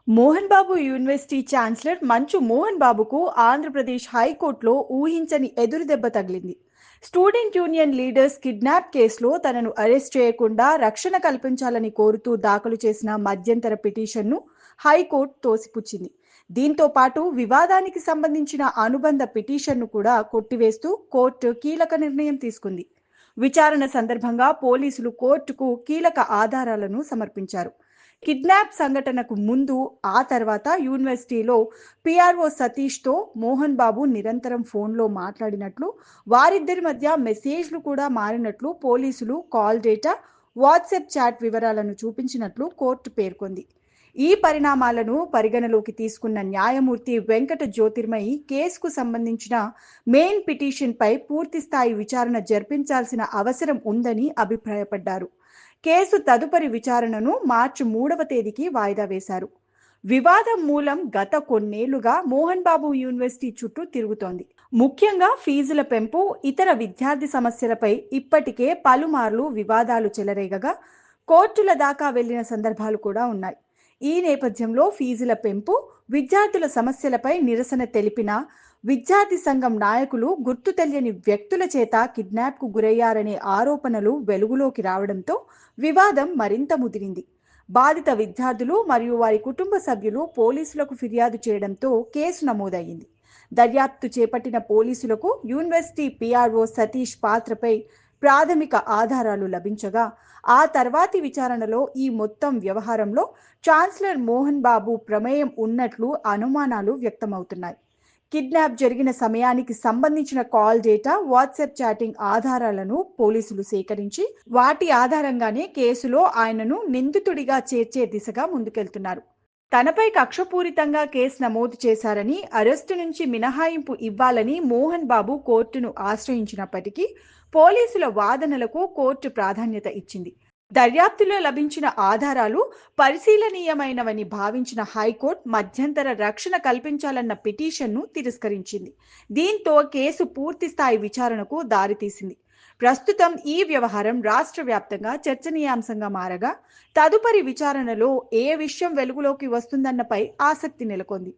Mohan Babu university chancellor మంచు మోహన్ బాబుకు ఆంధ్రప్రదేశ్ హైకోర్టులో ఊహించని ఎదురుదెబ్బ తగిలింది. స్టూడెంట్ యూనియన్ లీడర్స్ కిడ్నాప్ కేసులో తనను అరెస్ట్ చేయకుండా రక్షణ కల్పించాలని కోరుతూ దాఖలు చేసిన మధ్యంతర పిటిషన్ను హైకోర్టు తోసిపుచ్చింది. దీంతో పాటు వివాదానికి సంబంధించిన అనుబంధ పిటిషన్ను కూడా కొట్టివేస్తూ కోర్టు కీలక నిర్ణయం తీసుకుంది. విచారణ సందర్భంగా పోలీసులు కోర్టుకు కీలక ఆధారాలను సమర్పించారు. కిడ్నాప్ సంఘటనకు ముందు, ఆ తర్వాత యూనివర్సిటీలో పిఆర్ఓ సతీష్తో మోహన్ బాబు నిరంతరం ఫోన్లో మాట్లాడినట్లు, వారిద్దరి మధ్య మెసేజ్లు కూడా మారినట్లు పోలీసులు కాల్ డేటా, వాట్సాప్ చాట్ వివరాలను చూపించినట్లు కోర్టు పేర్కొంది. ఈ పరిణామాలను పరిగణలోకి తీసుకున్న న్యాయమూర్తి వెంకట జ్యోతిర్మయి కేసుకు సంబంధించిన మెయిన్ పిటిషన్పై పూర్తిస్థాయి విచారణ జరిపించాల్సిన అవసరం ఉందని అభిప్రాయపడ్డారు. కేసు తదుపరి విచారణను మార్చి 3వ తేదీకి వాయిదా వేశారు. వివాదం మూలం గత కొన్నేళ్లుగా మోహన్ బాబు యూనివర్సిటీ చుట్టూ తిరుగుతోంది. ముఖ్యంగా ఫీజుల పెంపు, ఇతర విద్యార్థి సమస్యలపై ఇప్పటికే పలుమార్లు వివాదాలు చెలరేగగా కోర్టుల దాకా వెళ్లిన సందర్భాలు కూడా ఉన్నాయి. ఈ నేపథ్యంలో ఫీజుల పెంపు, విద్యార్థుల సమస్యలపై నిరసన తెలిపిన విద్యార్థి సంఘం నాయకులు గుర్తు తెలియని వ్యక్తుల చేత కిడ్నాప్కు గురయ్యారనే ఆరోపణలు వెలుగులోకి రావడంతో వివాదం మరింత ముదిరింది. బాధిత విద్యార్థులు మరియు వారి కుటుంబ సభ్యులు పోలీసులకు ఫిర్యాదు చేయడంతో కేసు నమోదయ్యింది. దర్యాప్తు చేపట్టిన పోలీసులకు యూనివర్సిటీ పిఆర్ఓ సతీష్ పాత్రపై ప్రాథమిక ఆధారాలు లభించగా, ఆ తర్వాతి విచారణలో ఈ మొత్తం వ్యవహారంలో ఛాన్సలర్ మోహన్ బాబు ప్రమేయం ఉన్నట్లు అనుమానాలు వ్యక్తమవుతున్నాయి. కిడ్నాప్ జరిగిన సమయానికి సంబంధించిన కాల్ డేటా, వాట్సాప్ చాటింగ్ ఆధారాలను పోలీసులు సేకరించి వాటి ఆధారంగానే కేసులో ఆయనను నిందితుడిగా చేర్చే దిశగా ముందుకెళ్తున్నారు. తనపై కక్షపూరితంగా కేసు నమోదు చేశారని, అరెస్టు నుంచి మినహాయింపు ఇవ్వాలని మోహన్ బాబు కోర్టును ఆశ్రయించినప్పటికీ పోలీసుల వాదనలకు కోర్టు ప్రాధాన్యత ఇచ్చింది. దర్యాప్తులో లభించిన ఆధారాలు పరిశీలనీయమైనవని భావించిన హైకోర్టు మధ్యంతర రక్షణ కల్పించాలన్న పిటిషన్ను తిరస్కరించింది. దీంతో కేసు పూర్తిస్థాయి విచారణకు దారితీసింది. ప్రస్తుతం ఈ వ్యవహారం రాష్ట్ర వ్యాప్తంగా చర్చనీయాంశంగా మారగా, తదుపరి విచారణలో ఏ విషయం వెలుగులోకి వస్తుందన్నపై ఆసక్తి నెలకొంది.